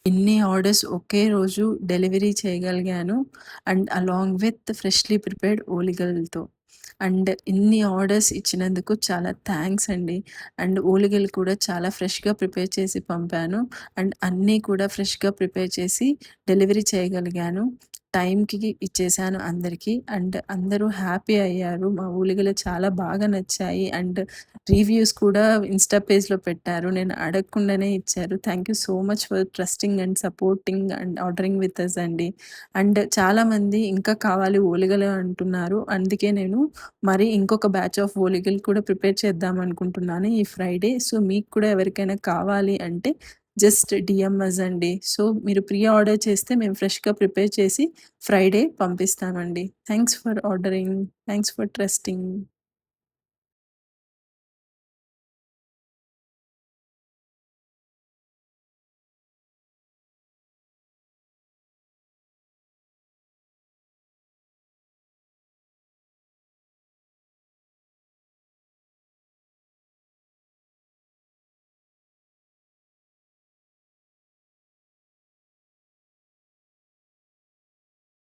ఇన్ని ఆర్డర్స్ ఒకే రోజు డెలివరీ చేయగలిగాను. And along with freshly prepared ఓలిగలతో. అండ్ ఇన్ని ఆర్డర్స్ ఇచ్చినందుకు చాలా థాంక్స్ అండి. అండ్ ఓలిగలు కూడా చాలా ఫ్రెష్‌గా ప్రిపేర్ చేసి పంపాను. అండ్ అన్నీ కూడా ఫ్రెష్‌గా ప్రిపేర్ చేసి డెలివరీ చేయగలిగాను. టైంకి ఇచ్చేసాను అందరికీ. అండ్ అందరూ హ్యాపీ అయ్యారు. మా ఓలిగలు చాలా బాగా నచ్చాయి. అండ్ రివ్యూస్ కూడా ఇన్‌స్టా పేజ్‌లో పెట్టారు. నేను అడగకుండానే ఇచ్చారు. Thank you so much for trusting and supporting and ordering with us అండి. అండ్ చాలామంది ఇంకా కావాలి ఓలిగలు అంటున్నారు. అందుకే నేను మరి ఇంకొక బ్యాచ్ ఆఫ్ ఓలిగలు కూడా ప్రిపేర్ చేద్దాం అనుకుంటున్నాను ఈ ఫ్రైడే. సో, మీకు కూడా ఎవరికైనా కావాలి అంటే జస్ట్ డీఎం అస్ అండి. సో, మీరు ప్రీ ఆర్డర్ చేస్తే మేము ఫ్రెష్‌గా ప్రిపేర్ చేసి ఫ్రైడే పంపిస్తామండి. Thanks for ordering. Thanks for trusting.